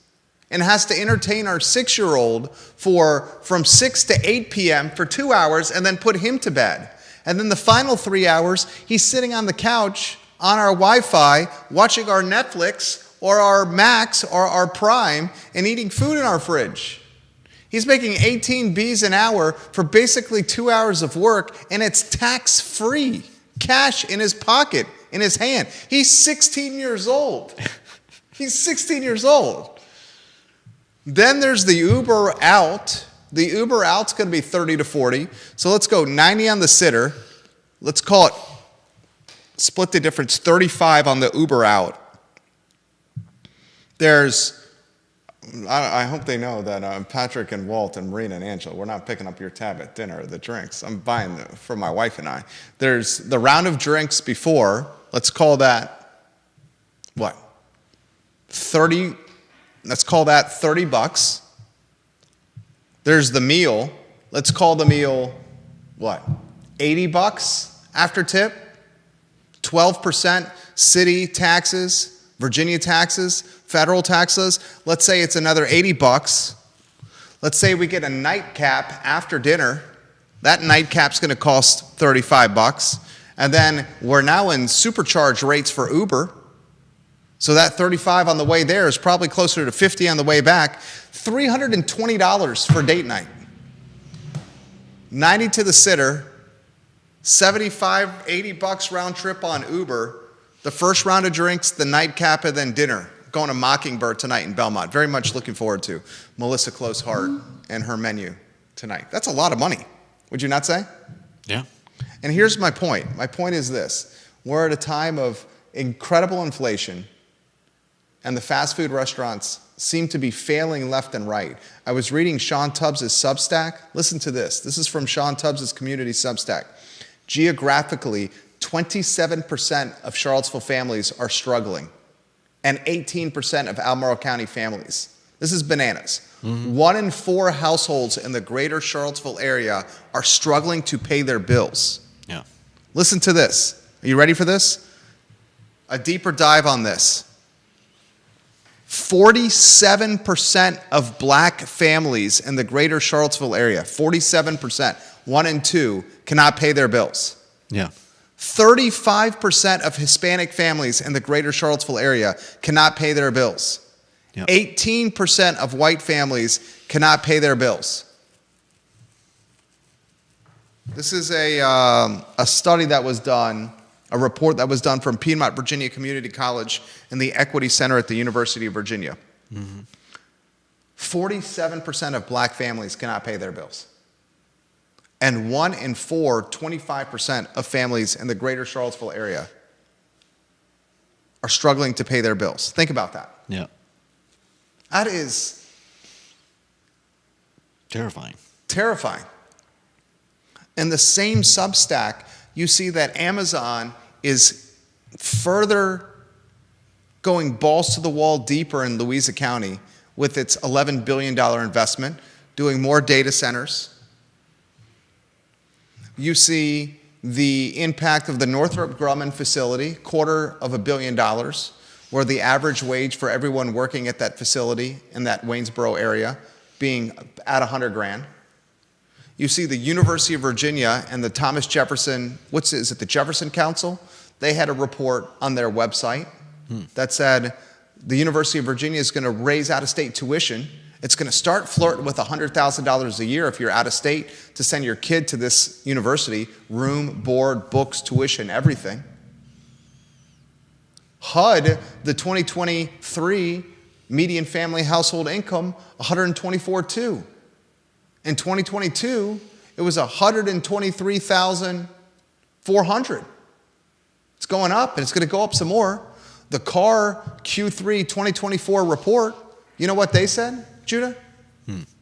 and has to entertain our 6-year-old from 6 to 8 p.m. for 2 hours and then put him to bed. And then the final 3 hours, he's sitting on the couch on our Wi-Fi watching our Netflix or our Max or our Prime and eating food in our fridge. He's making 18 Bs an hour for basically 2 hours of work, and it's tax-free. Cash in his pocket, in his hand. He's 16 years old. He's 16 years old. Then there's the Uber out. The Uber out's going to be 30 to 40. So let's go 90 on the sitter. Let's call it, split the difference, 35 on the Uber out. I hope they know that Patrick and Walt and Marina and Angela, we're not picking up your tab at dinner or the drinks. I'm buying them for my wife and I. There's the round of drinks before. Let's call that, what? 30, let's call that $30. There's the meal, let's call the meal, what, $80 after tip? 12% city taxes, Virginia taxes, federal taxes. Let's say it's another $80. Let's say we get a nightcap after dinner. That nightcap's going to cost $35. And then we're now in supercharged rates for Uber. So that $35 on the way there is probably closer to $50 on the way back. $320 for date night. $90 to the sitter. $75, $80 round trip on Uber. The first round of drinks, the nightcap, and then dinner. Going to Mockingbird tonight in Belmont. Very much looking forward to Melissa Close Hart and her menu tonight. That's a lot of money. Would you not say? Yeah. And here's my point. My point is this. We're at a time of incredible inflation, and the fast food restaurants seem to be failing left and right. I was reading Sean Tubbs' Substack. Listen to this. This is from Sean Tubbs' community Substack. Geographically, 27% of Charlottesville families are struggling, and 18% of Albemarle County families. This is bananas. 1 in 4 households in the greater Charlottesville area are struggling to pay their bills. Yeah. Listen to this. Are you ready for this? A deeper dive on this. 47% of black families in the greater Charlottesville area, 47%, 1 in 2, cannot pay their bills. Yeah. 35% of Hispanic families in the greater Charlottesville area cannot pay their bills. Yep. 18% of white families cannot pay their bills. This is a study that was done, a report that was done from Piedmont Virginia Community College and the Equity Center at the University of Virginia. 47% of black families cannot pay their bills. And 1 in 4, 25% of families in the greater Charlottesville area are struggling to pay their bills. Think about that. Yeah. That is Terrifying. terrifying. In the same Substack, you see that Amazon is further going balls to the wall deeper in Louisa County with its $11 billion investment, doing more data centers. You see the impact of the Northrop Grumman facility, $250 million, where the average wage for everyone working at that facility in that Waynesboro area being at $100,000. You see the University of Virginia and the Thomas Jefferson, the Jefferson Council? They had a report on their website that said the University of Virginia is going to raise out-of-state tuition. It's going to start flirting with $100,000 a year if you're out of state to send your kid to this university, room, board, books, tuition, everything. HUD, the 2023 median family household income, $124,200. In 2022, it was $123,400. It's going up, and it's going to go up some more. The CAR Q3 2024 report, you know what they said, Judah?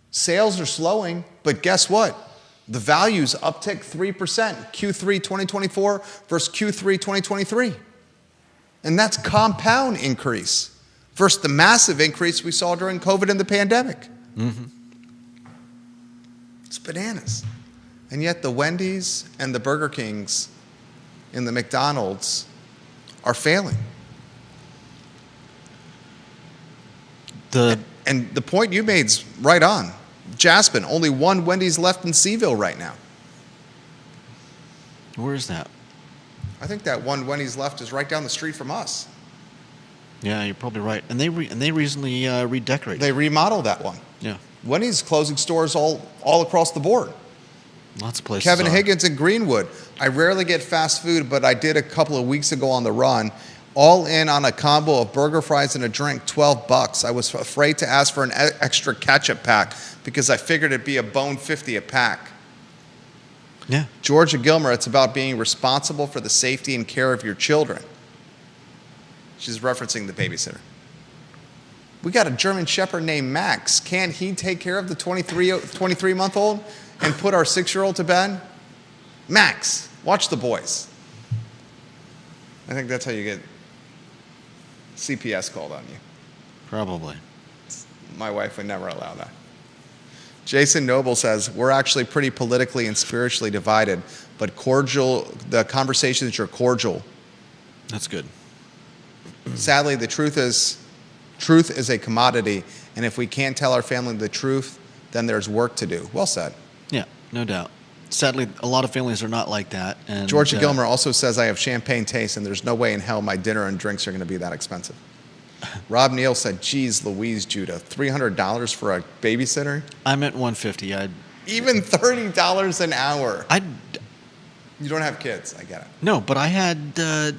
Sales are slowing, but guess what? The values uptick 3%, Q3 2024 versus Q3 2023. And that's compound increase versus the massive increase we saw during COVID and the pandemic. It's bananas. And yet the Wendy's and the Burger Kings and the McDonald's are failing. And the point you made's right on. Jaspin, only 1 Wendy's left in Seville right now. Where is that? I think that 1 Wendy's left is right down the street from us. Yeah, you're probably right. And they recently redecorated. They remodeled that one. Yeah. Wendy's closing stores all across the board. Lots of places. Kevin are. Higgins in Greenwood. I rarely get fast food, but I did a couple of weeks ago on the run. All in on a combo of burger, fries, and a drink, $12. I was afraid to ask for an extra ketchup pack because I figured it'd be $1.50 a pack. Yeah. Georgia Gilmer, it's about being responsible for the safety and care of your children. She's referencing the babysitter. We got a German Shepherd named Max. Can't he take care of the 23-month-old and put our 6-year-old to bed? Max, watch the boys. I think that's how you get CPS called on you. Probably. My wife would never allow that. Jason Noble says, we're actually pretty politically and spiritually divided, but cordial, the conversations are cordial. That's good. Sadly, the truth is a commodity, and if we can't tell our family the truth, then there's work to do. Well said. Yeah, no doubt. Sadly, a lot of families are not like that. And Georgia Gilmer also says, I have champagne taste, and there's no way in hell my dinner and drinks are going to be that expensive. Rob Neal said, geez, Louise, Judah, $300 for a babysitter? I'm at 150. Even $30 an hour. I You don't have kids. I get it. no, but I had I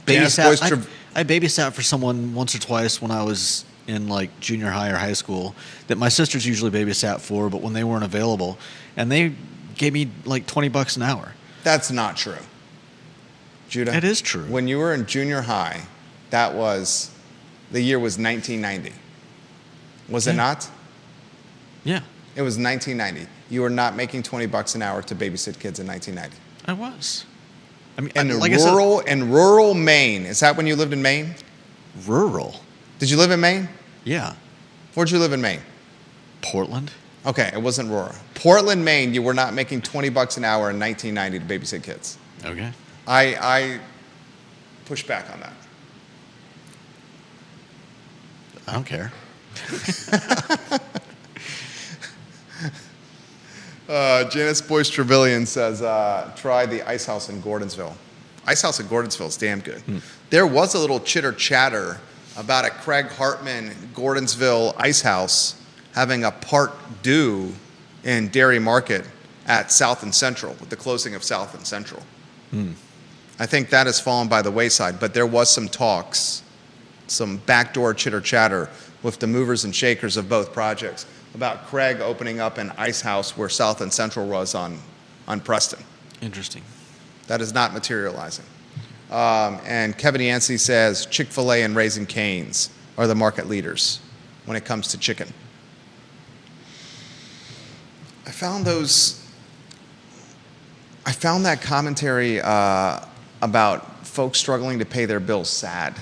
Janice babysat. Boyster- I babysat for someone once or twice when I was in like junior high or high school that my sisters usually babysat for, but when they weren't available, and they gave me like $20 an hour. That's not true. Judah? It is true. When you were in junior high, the year was 1990. Was it Yeah. not? Yeah, It was 1990. You were not making $20 an hour to babysit kids in 1990. I was. I mean, In like I said, rural Maine. Is that when you lived in Maine? rural. Did you live in Maine? Yeah, Where'd you live in Maine? Portland. Okay, it wasn't rural. Portland, Maine, you were not making $20 an hour in 1990 to babysit kids. Okay. I push back on that. I don't care. Janice Boyce Trevelyan says, try the Ice House in Gordonsville. Ice House in Gordonsville is damn good. There was a little chitter chatter about a Craig Hartman Gordonsville Ice House having a part due in Dairy Market at South and Central with the closing of South and Central. I think that has fallen by the wayside, but there was some talks, some backdoor chitter chatter with the movers and shakers of both projects about Craig opening up an ice house where South and Central was on Preston. Interesting. That is not materializing. And Kevin Yancey says Chick-fil-A and Raising Cane's are the market leaders when it comes to chicken. I found that commentary about folks struggling to pay their bills sad.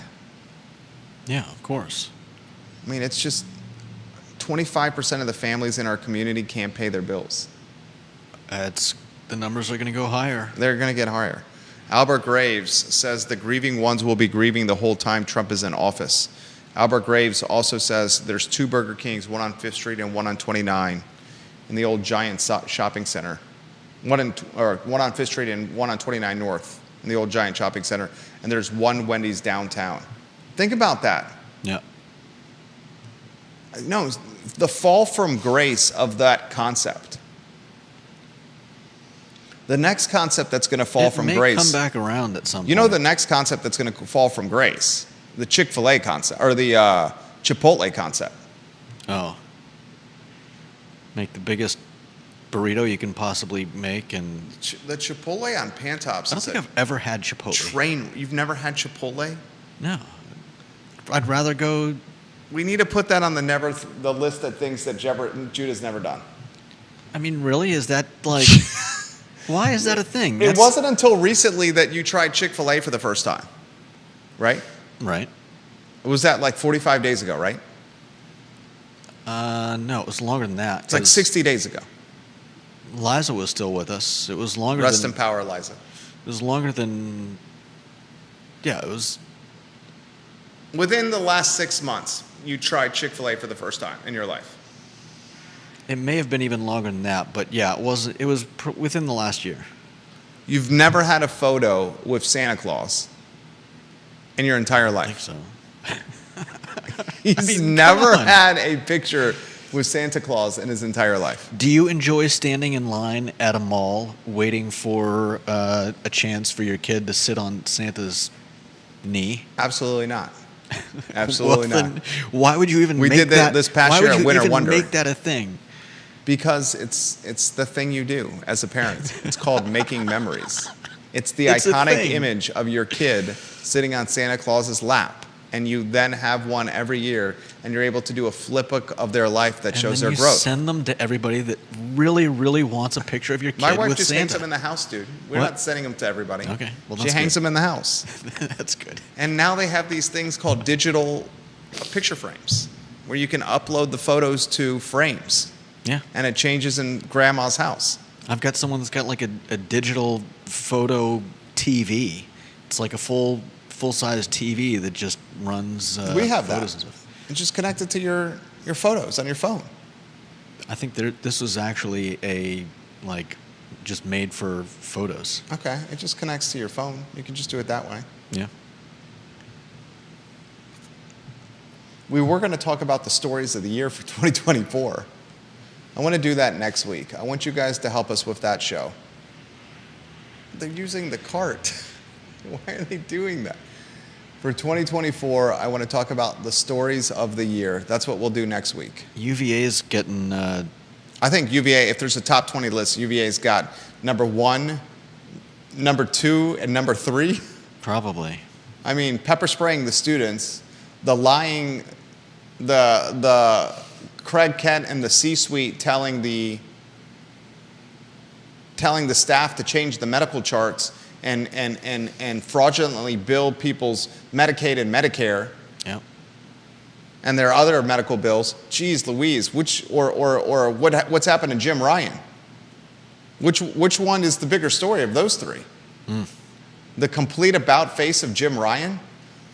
Yeah, of course. I mean, it's just 25% of the families in our community can't pay their bills. The numbers are going to go higher. They're going to get higher. Albert Graves says the grieving ones will be grieving the whole time Trump is in office. Albert Graves also says there's 2 Burger Kings, one on 5th Street and one on 29 in the old Giant shopping center. One on 5th Street and one on 29 North in the old Giant shopping center. And there's 1 Wendy's downtown. Think about that. Yeah. No, the fall from grace of that concept. The next concept that's going to fall from grace. Come back around at some point. You know the next concept that's going to fall from grace? The Chick-fil-A concept, or the Chipotle concept. Oh. Make the biggest burrito you can possibly make, and The Chipotle on Pantops I don't is think I've ever had Chipotle. train. You've never had Chipotle? No. I'd rather go. We need to put that on the list of things that Judah's never done. I mean, really? Is that like. Why is that a thing? It wasn't until recently that you tried Chick-fil-A for the first time, right? Right. Was that like 45 days ago, right? No, it was longer than that. It's like 60 days ago. Liza was still with us. It was longer Rest than. in power, Eliza. It was longer than. Yeah, it was. Within the last 6 months, you tried Chick-fil-A for the first time in your life. It may have been even longer than that, but yeah, it was. It was within the last year. You've never had a photo with Santa Claus in your entire I think life. so. He's mean, never come on. had a picture with Santa Claus in his entire life. Do you enjoy standing in line at a mall waiting for a chance for your kid to sit on Santa's knee? Absolutely not. Absolutely Well, not. then why would you even We make did that this past why year would at you Winter even Wonder. make that a thing? Because it's the thing you do as a parent. It's called making memories. It's the It's a iconic thing. image of your kid sitting on Santa Claus's lap. And you then have one every year, and you're able to do a flip of their life that shows their and then you growth. send them to everybody that really, really wants a picture of your kid My wife with just Santa. hangs them in the house, dude. We're What? not sending them to everybody. Okay, well, she that's hangs good. them in the house. That's good. And now they have these things called digital picture frames, where you can upload the photos to frames. Yeah. and it changes in grandma's house. I've got someone that's got like a digital photo TV. It's like a full-size TV that just runs We have photos that. and stuff. It's just connected to your photos on your phone. I think this was actually just made for photos. Okay, it just connects to your phone. You can just do it that way. Yeah. We were going to talk about the stories of the year for 2024. I want to do that next week. I want you guys to help us with that show. They're using the cart. Why are they doing that? For 2024, I want to talk about the stories of the year. That's what we'll do next week. UVA's getting I think UVA, if there's a top 20 list, UVA's got number 1, number 2, and number 3. probably. I mean, pepper spraying the students, the lying, the Craig Kent and the C-suite telling the staff to change the medical charts and fraudulently bill people's Medicaid and Medicare. Yep. And there are other medical bills. Geez, Louise, what's happened to Jim Ryan? Which one is the bigger story of those three? The complete about face of Jim Ryan,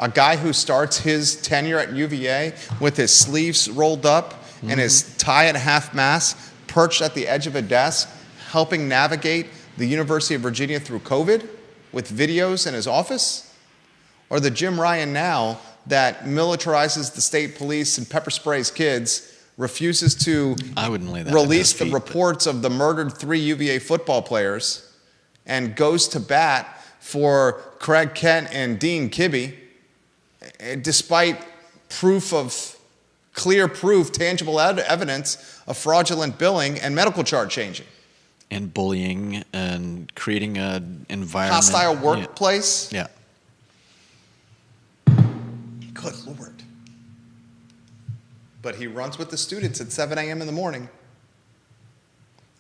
a guy who starts his tenure at UVA with his sleeves rolled up and his tie at half-mast, perched at the edge of a desk, helping navigate the University of Virginia through COVID with videos in his office? Or the Jim Ryan now that militarizes the state police and pepper sprays kids, refuses to I wouldn't lay that release at the his feet, reports of the murdered 3 UVA football players, and goes to bat for Craig Kent and Dean Kibbe, despite clear proof, tangible evidence of fraudulent billing and medical chart changing. and bullying and creating an environment. Hostile workplace. Yeah. Good Lord. But he runs with the students at 7 a.m. in the morning.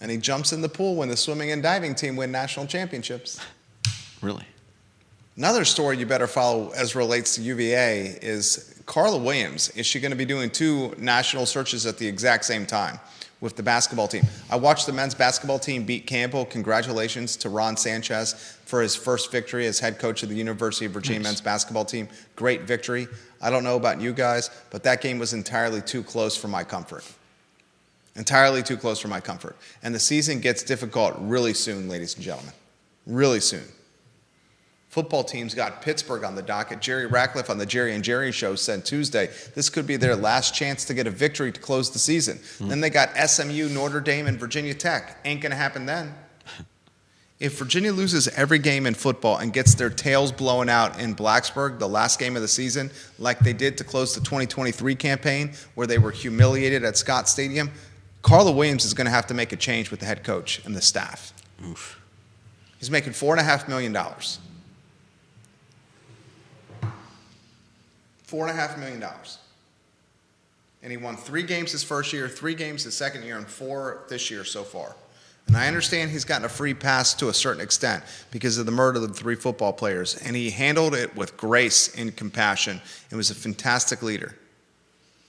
And he jumps in the pool when the swimming and diving team win national championships. Really. Another story you better follow as relates to UVA is Carla Williams. Is she going to be doing 2 national searches at the exact same time with the basketball team? I watched the men's basketball team beat Campbell. Congratulations to Ron Sanchez for his first victory as head coach of the University of Virginia men's basketball team. Great victory. I don't know about you guys, but that game was entirely too close for my comfort. Entirely too close for my comfort. And the season gets difficult really soon, ladies and gentlemen. Really soon. Football teams got Pittsburgh on the docket. Jerry Ratcliffe on the Jerry and Jerry show said Tuesday this could be their last chance to get a victory to close the season. Then they got SMU, Notre Dame, and Virginia Tech. Ain't going to happen then. If Virginia loses every game in football and gets their tails blown out in Blacksburg, the last game of the season, like they did to close the 2023 campaign where they were humiliated at Scott Stadium, Carla Williams is going to have to make a change with the head coach and the staff. Oof. He's making $4.5 million. $4.5 million. And he won 3 games his first year, 3 games his second year, and 4 this year so far. And I understand he's gotten a free pass to a certain extent because of the murder of the 3 football players. And he handled it with grace and compassion and was a fantastic leader.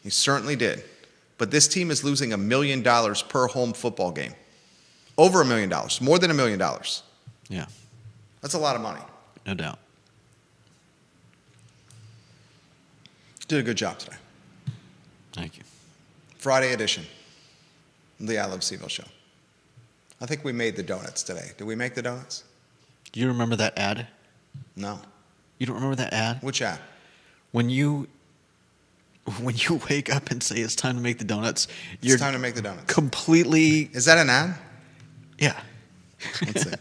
He certainly did. But this team is losing $1 million per home football game. Over $1 million, more than $1 million. Yeah. That's a lot of money. No doubt. Did a good job today. Thank you. Friday edition of the I Love CVille show. I think we made the donuts today. Did we make the donuts? Do you remember that ad? No. You don't remember that ad? Which ad? When you wake up and say it's time to make the donuts, It's you're time to make the donuts. completely Is that an ad? yeah. Let's see.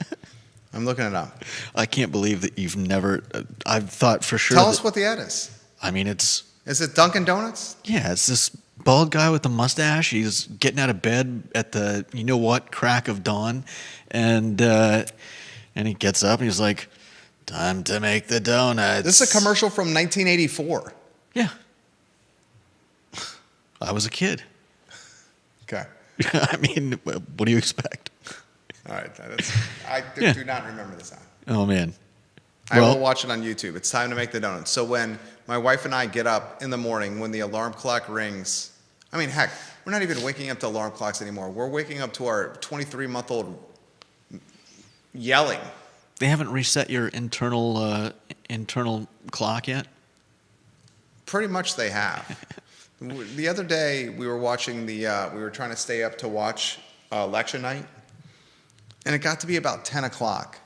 I'm looking it up. I can't believe that you've never. I've thought for sure. Tell us what the ad is. I mean, it's Is it Dunkin' Donuts? yeah. It's this bald guy with the mustache. He's getting out of bed at the crack of dawn, and he gets up and he's like, "Time to make the donuts." This is a commercial from 1984. Yeah. I was a kid. Okay. I mean, what do you expect? All right. I Yeah. do not remember this ad. Oh man. I Well- will watch it on YouTube. It's time to make the donuts. So when my wife and I get up in the morning, when the alarm clock rings, I mean, heck, we're not even waking up to alarm clocks anymore. We're waking up to our 23-month-old yelling. They haven't reset your internal clock yet? Pretty much they have. The other day, we were watching we were trying to stay up to watch election night, and it got to be about 10 o'clock.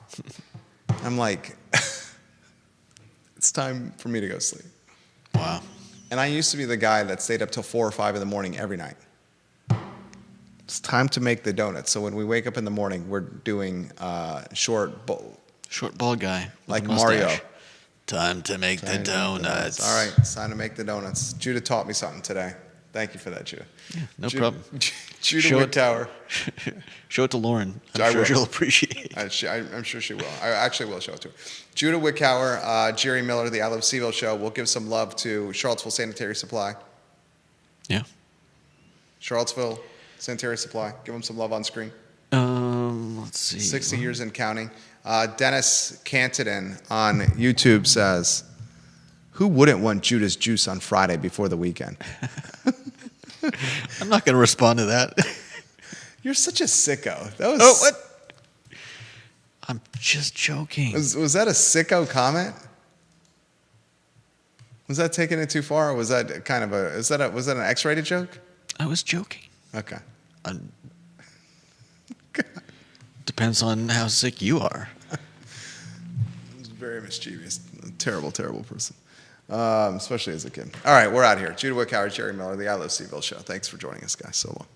I'm like, it's time for me to go sleep. Wow. And I used to be the guy that stayed up till 4 or 5 in the morning every night. It's time to make the donuts. So when we wake up in the morning, we're doing short bowl. Short bald guy. with Like a mustache. Mario. Time to make the donuts. All right, it's time to make the donuts. Judah taught me something today. Thank you for that, Judah. Yeah, no Judah, problem. Judah Show it- Whittower. Show it to Lauren. I I'm sure will. she'll appreciate it. I'm sure she will. I actually will show it to her. Judah Wickower, Jerry Miller, the I Love Seville show. We'll give some love to Charlottesville Sanitary Supply. Yeah. Charlottesville Sanitary Supply. Give them some love on screen. Let's see. 60 years and counting. Dennis Cantidin on YouTube says, who wouldn't want Judah's juice on Friday before the weekend? I'm not going to respond to that. You're such a sicko. That was, Oh, what? I'm just joking. Was that a sicko comment? Was that taking it too far, or was that kind of was that an X-rated joke? I was joking. Okay. Depends on how sick you are. He's very mischievous. A terrible, terrible person. Especially as a kid. All right, we're out here. Judah Wickower, Jerry Miller, the I Love Seville show. Thanks for joining us, guys. So long.